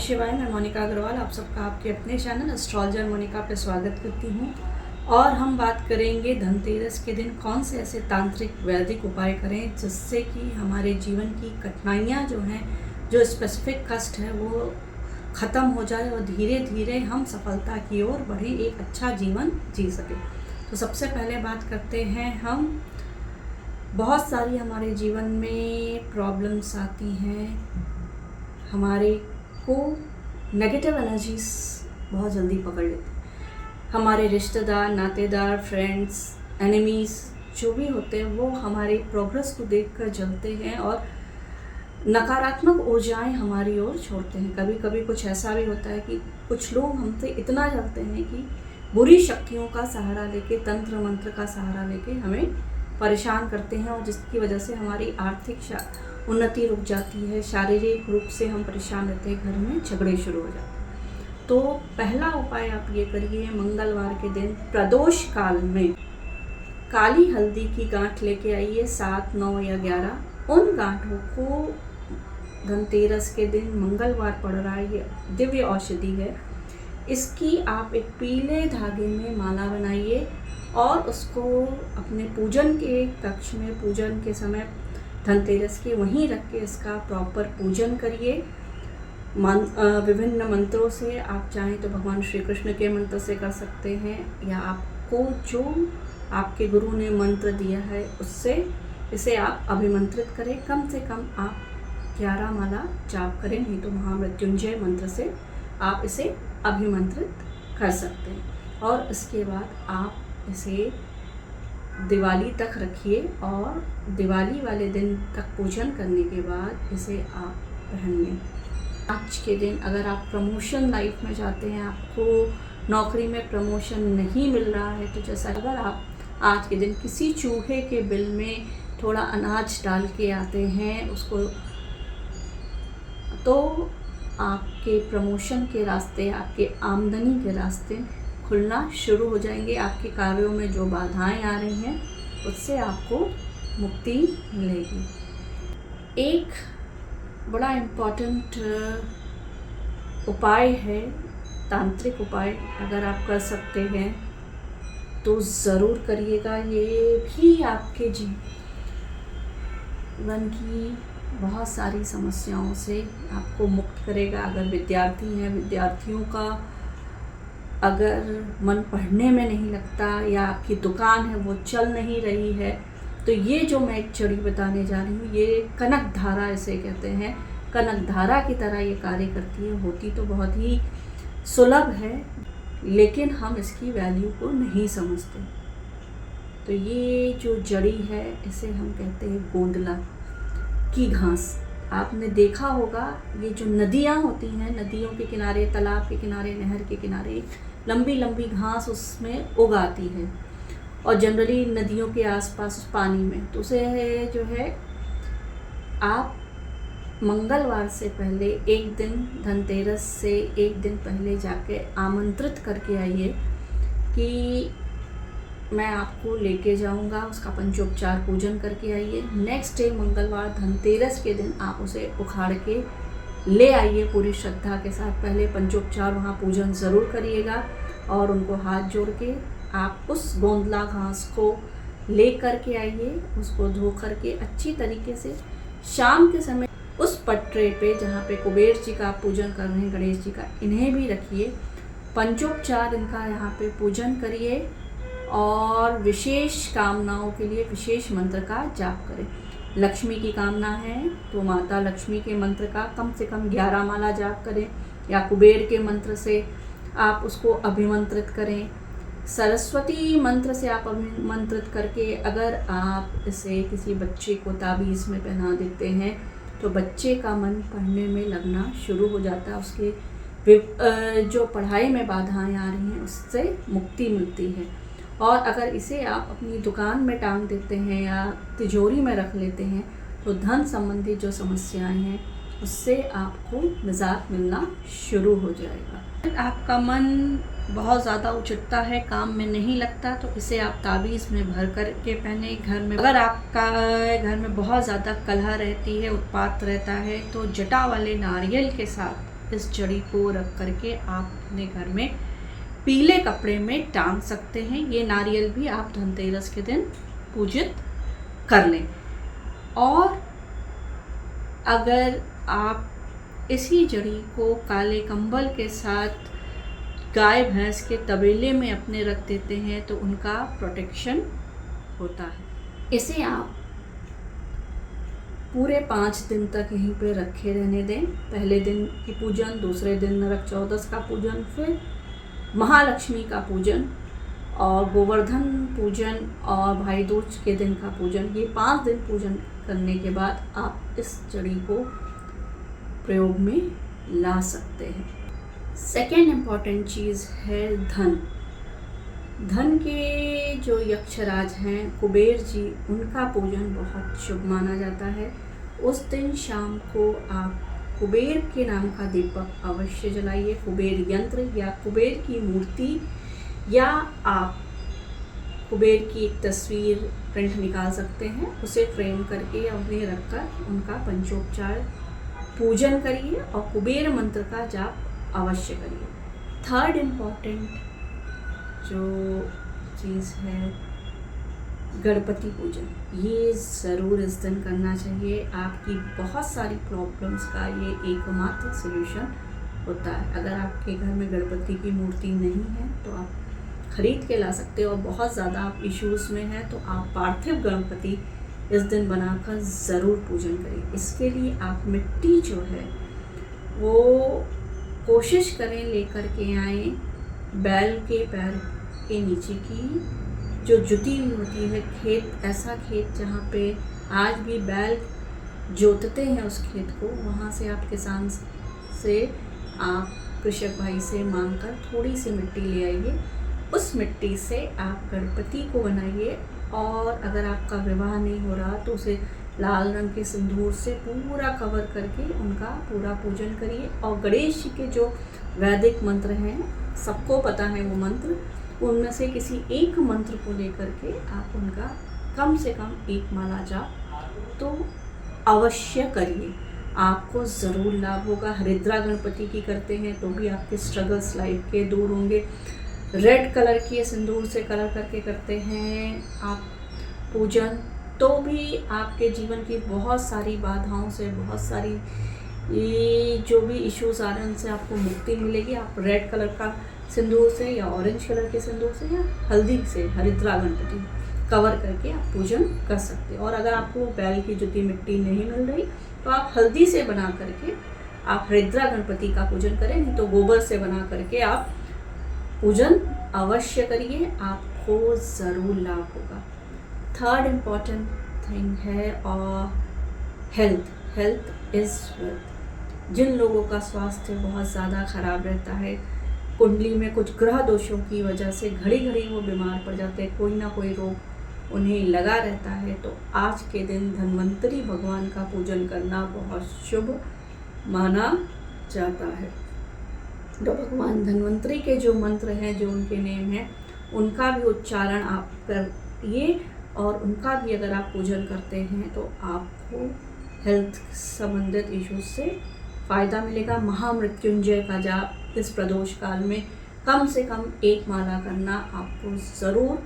शिवाय। मैं मोनिका अग्रवाल आप सबका आपके अपने चैनल एस्ट्रोलॉजर मोनिका पे स्वागत करती हूँ। और हम बात करेंगे धनतेरस के दिन कौन से ऐसे तांत्रिक वैदिक उपाय करें जिससे कि हमारे जीवन की कठिनाइयाँ जो हैं, जो स्पेसिफिक कष्ट है वो ख़त्म हो जाए और धीरे धीरे हम सफलता की ओर बढ़े, एक अच्छा जीवन जी सकें। तो सबसे पहले बात करते हैं हम, बहुत सारी हमारे जीवन में प्रॉब्लम्स आती हैं, हमारे को नेगेटिव एनर्जीज बहुत जल्दी पकड़ लेते हैं। हमारे रिश्तेदार, नातेदार, फ्रेंड्स, एनिमीज़ जो भी होते हैं वो हमारे प्रोग्रेस को देखकर जलते हैं और नकारात्मक ऊर्जाएं हमारी ओर छोड़ते हैं। कभी कभी कुछ ऐसा भी होता है कि कुछ लोग हमसे इतना जलते हैं कि बुरी शक्तियों का सहारा लेके, तंत्र मंत्र का सहारा लेके हमें परेशान करते हैं और जिसकी वजह से हमारी आर्थिक उन्नति रुक जाती है, शारीरिक रूप से हम परेशान रहते हैं, घर में झगड़े शुरू हो जाते हैं। तो पहला उपाय आप ये करिए, मंगलवार के दिन प्रदोष काल में काली हल्दी की गांठ लेके आइए, 7, 9 या 11। उन गांठों को धनतेरस के दिन मंगलवार पड़ रहा है, ये दिव्य औषधि है, इसकी आप एक पीले धागे में माला बनाइए और उसको अपने पूजन के कक्ष में पूजन के समय धनतेरस के वहीं रख के इसका प्रॉपर पूजन करिए। विभिन्न मंत्रों से, आप चाहें तो भगवान श्री कृष्ण के मंत्र से कर सकते हैं या आपको जो आपके गुरु ने मंत्र दिया है उससे इसे आप अभिमंत्रित करें। कम से कम आप 11 माला जाप करें, नहीं तो महामृत्युंजय मंत्र से आप इसे अभिमंत्रित कर सकते हैं। और इसके बाद आप इसे दिवाली तक रखिए और दिवाली वाले दिन तक पूजन करने के बाद इसे आप पहन लें। आज के दिन अगर आप प्रमोशन लाइफ में जाते हैं, आपको नौकरी में प्रमोशन नहीं मिल रहा है, तो जैसा अगर आप आज के दिन किसी चूहे के बिल में थोड़ा अनाज डाल के आते हैं उसको, तो आपके प्रमोशन के रास्ते, आपके आमदनी के रास्ते खुलना शुरू हो जाएंगे। आपके कार्यों में जो बाधाएं आ रही हैं उससे आपको मुक्ति मिलेगी। एक बड़ा इम्पॉर्टेंट उपाय है, तांत्रिक उपाय, अगर आप कर सकते हैं तो ज़रूर करिएगा। ये भी आपके जीवन की बहुत सारी समस्याओं से आपको मुक्त करेगा। अगर विद्यार्थी हैं, विद्यार्थियों का अगर मन पढ़ने में नहीं लगता या आपकी दुकान है वो चल नहीं रही है, तो ये जो मैं एक चड़ी बताने जा रही हूँ, ये कनक धारा इसे कहते हैं। कनक धारा की तरह ये कार्य करती है। होती तो बहुत ही सुलभ है लेकिन हम इसकी वैल्यू को नहीं समझते। तो ये जो जड़ी है इसे हम कहते हैं गोंदला की घास। आपने देखा होगा ये जो नदियाँ होती हैं, नदियों के किनारे, तालाब के किनारे, नहर के किनारे लंबी लंबी घास उसमें उगाती है और जनरली नदियों के आसपास पानी में। तो उसे जो है आप मंगलवार से पहले एक दिन, धनतेरस से एक दिन पहले जाके आमंत्रित करके आइए कि मैं आपको लेके जाऊंगा, उसका पंचोपचार पूजन करके आइए। नेक्स्ट डे मंगलवार धनतेरस के दिन आप उसे उखाड़ के ले आइए पूरी श्रद्धा के साथ। पहले पंचोपचार वहाँ पूजन ज़रूर करिएगा और उनको हाथ जोड़ के आप उस गोंदला घास को ले कर के आइए, उसको धो कर के अच्छी तरीके से शाम के समय उस पटरे पे जहाँ पे कुबेर जी का आप पूजन कर रहे हैं, गणेश जी का, इन्हें भी रखिए। पंचोपचार इनका यहाँ पे पूजन करिए और विशेष कामनाओं के लिए विशेष मंत्र का जाप करें। लक्ष्मी की कामना है तो माता लक्ष्मी के मंत्र का कम से कम 11 माला जाप करें या कुबेर के मंत्र से आप उसको अभिमंत्रित करें। सरस्वती मंत्र से आप अभिमंत्रित करके अगर आप इसे किसी बच्चे को ताबीज़ में पहना देते हैं तो बच्चे का मन पढ़ने में लगना शुरू हो जाता है, उसके जो पढ़ाई में बाधाएं आ रही हैं उससे मुक्ति मिलती है। और अगर इसे आप अपनी दुकान में टांग देते हैं या तिजोरी में रख लेते हैं तो धन संबंधी जो समस्याएं हैं उससे आपको निजात मिलना शुरू हो जाएगा। आपका मन बहुत ज़्यादा उचटता है, काम में नहीं लगता, तो इसे आप ताबीज़ में भर कर के पहने। घर में अगर आपका घर में बहुत ज़्यादा कलह रहती है, उत्पात रहता है, तो जटा वाले नारियल के साथ इस जड़ी को रख करके आप अपने घर में पीले कपड़े में टांग सकते हैं। ये नारियल भी आप धनतेरस के दिन पूजित कर लें। और अगर आप इसी जड़ी को काले कंबल के साथ गाय भैंस के तबेले में अपने रख देते हैं तो उनका प्रोटेक्शन होता है। इसे आप पूरे 5 दिन तक यहीं पे रखे रहने दें। पहले दिन की पूजन, दूसरे दिन नरक चौदस का पूजन, फिर महालक्ष्मी का पूजन और गोवर्धन पूजन और भाई दूज के दिन का पूजन। ये 5 दिन पूजन करने के बाद आप इस जड़ी को प्रयोग में ला सकते हैं। सेकेंड इम्पॉर्टेंट चीज़ है धन। धन के जो यक्षराज हैं कुबेर जी, उनका पूजन बहुत शुभ माना जाता है। उस दिन शाम को आप कुबेर के नाम का दीपक अवश्य जलाइए। कुबेर यंत्र या कुबेर की मूर्ति या आप कुबेर की एक तस्वीर प्रिंट निकाल सकते हैं, उसे फ्रेम करके उन्हें रखकर उनका पंचोपचार पूजन करिए और कुबेर मंत्र का जाप अवश्य करिए। थर्ड इम्पॉर्टेंट जो चीज़ है गणपति पूजन, ये ज़रूर इस दिन करना चाहिए। आपकी बहुत सारी प्रॉब्लम्स का ये एकमात्र सॉल्यूशन होता है। अगर आपके घर में गणपति की मूर्ति नहीं है तो आप खरीद के ला सकते हो, और बहुत ज़्यादा आप इश्यूज़ में हैं तो आप पार्थिव गणपति इस दिन बनाकर ज़रूर पूजन करें। इसके लिए आप मिट्टी जो है वो कोशिश करें लेकर के आए बैल के पैर के नीचे की जो जुती हुई होती है। खेत, ऐसा खेत जहाँ पे आज भी बैल जोतते हैं उस खेत को, वहाँ से आप किसान से, आप कृषक भाई से मांगकर थोड़ी सी मिट्टी ले आइए। उस मिट्टी से आप गणपति को बनाइए, और अगर आपका विवाह नहीं हो रहा तो उसे लाल रंग के सिंदूर से पूरा कवर करके उनका पूरा पूजन करिए। और गणेश जी के जो वैदिक मंत्र हैं, सबको पता है वो मंत्र, उनमें से किसी एक मंत्र को लेकर के आप उनका कम से कम एक माला जाप तो अवश्य करिए, आपको ज़रूर लाभ होगा। हरिद्रा गणपति की करते हैं तो भी आपके स्ट्रगल्स लाइफ के दूर होंगे। रेड कलर की सिंदूर से कलर करके करते हैं आप पूजन, तो भी आपके जीवन की बहुत सारी बाधाओं से, बहुत सारी ये जो भी इश्यूज आ रहे हैं उनसे आपको मुक्ति मिलेगी। आप रेड कलर का सिंदूर से या ऑरेंज कलर के सिंदूर से या हल्दी से हरिद्रा गणपति कवर करके आप पूजन कर सकते हैं। और अगर आपको बैल की जुती मिट्टी नहीं मिल रही तो आप हल्दी से बना करके आप हरिद्रा गणपति का पूजन करें, नहीं तो गोबर से बना करके आप पूजन अवश्य करिए, आपको ज़रूर लाभ होगा। थर्ड इम्पॉर्टेंट थिंग है और हेल्थ इज़ वेल्थ। जिन लोगों का स्वास्थ्य बहुत ज़्यादा ख़राब रहता है, कुंडली में कुछ ग्रह दोषों की वजह से घड़ी घड़ी वो बीमार पड़ जाते हैं, कोई ना कोई रोग उन्हें लगा रहता है, तो आज के दिन धन्वंतरी भगवान का पूजन करना बहुत शुभ माना जाता है। तो भगवान धन्वंतरी के जो मंत्र हैं, जो उनके नेम हैं, उनका भी उच्चारण आप करिए, और उनका भी अगर आप पूजन करते हैं तो आपको हेल्थ संबंधित इश्यूज से फ़ायदा मिलेगा। महामृत्युंजय का जाप इस प्रदोष काल में कम से कम 1 माला करना आपको ज़रूर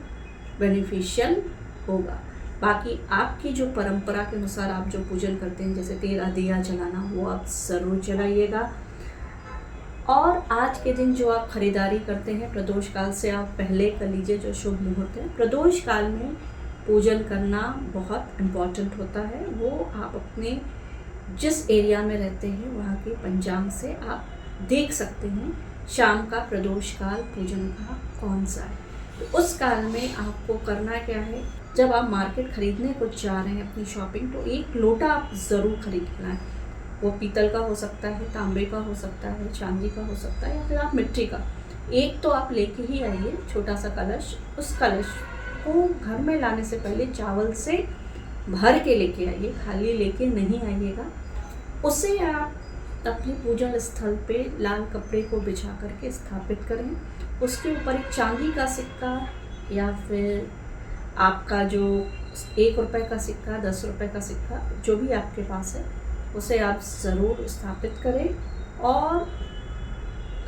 बेनिफिशियल होगा। बाकी आपकी जो परंपरा के अनुसार आप जो पूजन करते हैं, जैसे 13 दिया जलाना, वो आप ज़रूर जलाइएगा। और आज के दिन जो आप खरीदारी करते हैं प्रदोष काल से आप पहले कर लीजिए, जो शुभ मुहूर्त है। प्रदोष काल में पूजन करना बहुत इम्पॉर्टेंट होता है। वो आप अपने जिस एरिया में रहते हैं वहाँ के पंचांग से आप देख सकते हैं शाम का प्रदोष काल पूजन का कौन सा है। तो उस काल में आपको करना क्या है, जब आप मार्केट खरीदने को जा रहे हैं अपनी शॉपिंग, तो एक लोटा आप ज़रूर खरीद के लाएं। वो पीतल का हो सकता है, तांबे का हो सकता है, चांदी का हो सकता है, या फिर आप मिट्टी का एक तो आप लेके ही आइए, छोटा सा कलश। उस कलश को घर में लाने से पहले चावल से भर के लेके आइए, खाली लेके नहीं आइएगा। उसे आप अपने पूजन स्थल पे लाल कपड़े को बिछा करके स्थापित करें। उसके ऊपर एक चांदी का सिक्का या फिर आपका जो 1 रुपये का सिक्का, 10 रुपये का सिक्का, जो भी आपके पास है, उसे आप ज़रूर स्थापित करें और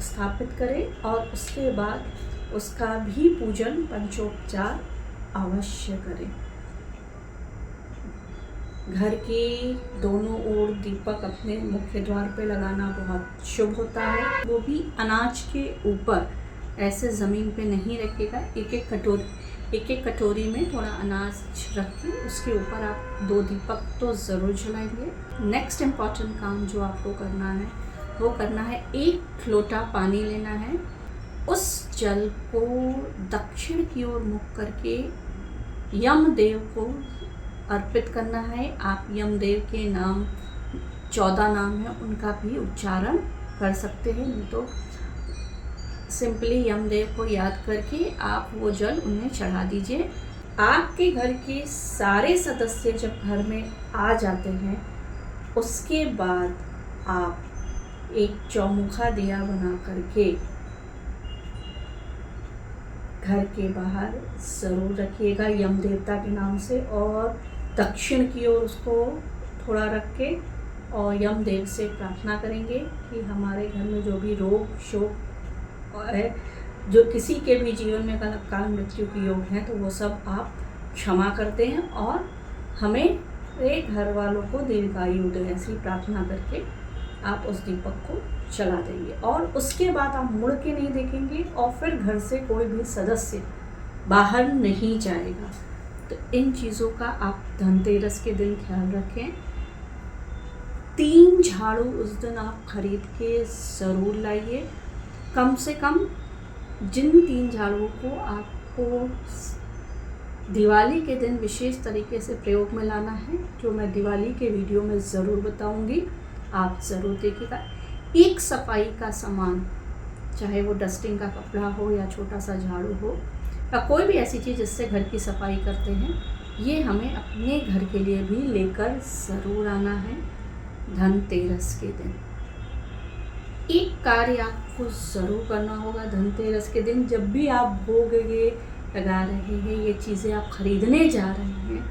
स्थापित करें और उसके बाद उसका भी पूजन पंचोपचार अवश्य करें। घर के दोनों ओर दीपक अपने मुख्य द्वार पे लगाना बहुत शुभ होता है। वो भी अनाज के ऊपर, ऐसे ज़मीन पे नहीं रखिएगा। एक एक कटोरी में थोड़ा अनाज रख के उसके ऊपर आप 2 दीपक तो ज़रूर जलाएंगे। नेक्स्ट इम्पॉर्टेंट काम जो आपको करना है वो करना है, 1 लोटा पानी लेना है। उस जल को दक्षिण की ओर मुख करके यमदेव को अर्पित करना है। आप यमदेव के नाम 14 नाम है उनका भी उच्चारण कर सकते हैं, नहीं तो सिंपली यमदेव को याद करके आप वो जल उन्हें चढ़ा दीजिए। आपके घर के सारे सदस्य जब घर में आ जाते हैं उसके बाद आप एक चौमुखा दिया बना करके घर के बाहर ज़रूर रखिएगा यम देवता के नाम से, और दक्षिण की ओर उसको थोड़ा रख के और यम देव से प्रार्थना करेंगे कि हमारे घर में जो भी रोग शोक है, जो किसी के भी जीवन में काल मृत्यु के योग हैं, तो वो सब आप क्षमा करते हैं और हमें एक घर वालों को दीर्घायु दे। ऐसी प्रार्थना करके आप उस दीपक को चला देंगे और उसके बाद आप मुड़ के नहीं देखेंगे और फिर घर से कोई भी सदस्य बाहर नहीं जाएगा। तो इन चीज़ों का आप धनतेरस के दिन ख्याल रखें। 3 झाड़ू उस दिन आप खरीद के ज़रूर लाइए। कम से कम जिन 3 झाड़ुओं को आपको दिवाली के दिन विशेष तरीके से प्रयोग में लाना है, जो मैं दिवाली के वीडियो में ज़रूर बताऊंगी, आप ज़रूर देखिएगा। एक सफाई का सामान, चाहे वो डस्टिंग का कपड़ा हो या छोटा सा झाड़ू हो या कोई भी ऐसी चीज़ जिससे घर की सफाई करते हैं, ये हमें अपने घर के लिए भी लेकर ज़रूर आना है धनतेरस के दिन। एक कार्य आपको ज़रूर करना होगा धनतेरस के दिन। जब भी आप भोग ये लगा रहे हैं, ये चीज़ें आप खरीदने जा रहे हैं,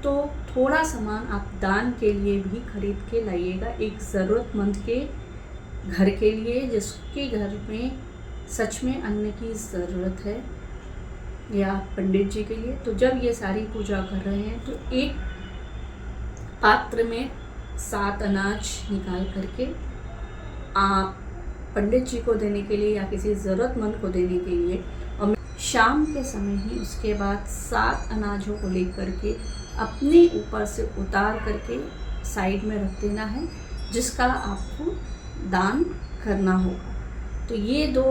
तो थोड़ा सामान आप दान के लिए भी खरीद के लाइएगा। एक ज़रूरतमंद के घर के लिए, जिसके घर में सच में अन्न की ज़रूरत है, या पंडित जी के लिए। तो जब ये सारी पूजा कर रहे हैं तो एक पात्र में 7 अनाज निकाल करके आप पंडित जी को देने के लिए या किसी ज़रूरतमंद को देने के लिए, और शाम के समय ही उसके बाद 7 अनाजों को लेकर के अपने ऊपर से उतार करके साइड में रख देना है, जिसका आपको दान करना होगा। तो ये 2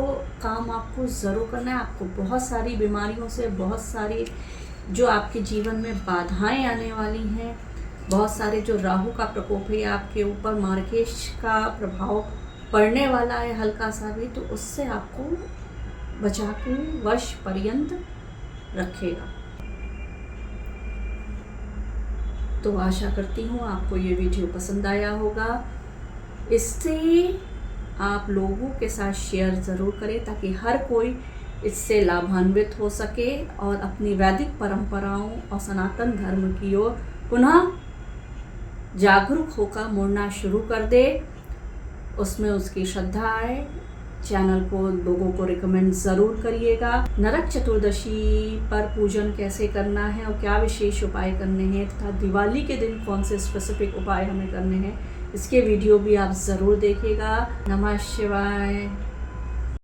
काम आपको ज़रूर करना है। आपको बहुत सारी बीमारियों से, बहुत सारी जो आपके जीवन में बाधाएं आने वाली हैं, बहुत सारे जो राहु का प्रकोप है आपके ऊपर, मार्गेश का प्रभाव पड़ने वाला है हल्का सा भी, तो उससे आपको बचा के वर्ष पर्यंत रखेगा। तो आशा करती हूँ आपको ये वीडियो पसंद आया होगा। इससे आप लोगों के साथ शेयर ज़रूर करें ताकि हर कोई इससे लाभान्वित हो सके और अपनी वैदिक परंपराओं और सनातन धर्म की ओर पुनः जागरूक होकर मुड़ना शुरू कर दे, उसमें उसकी श्रद्धा आए। चैनल को लोगों को रिकमेंड ज़रूर करिएगा। नरक चतुर्दशी पर पूजन कैसे करना है और क्या विशेष उपाय करने हैं तथा दिवाली के दिन कौन से स्पेसिफिक उपाय हमें करने हैं, इसके वीडियो भी आप ज़रूर देखिएगा। नमः शिवाय।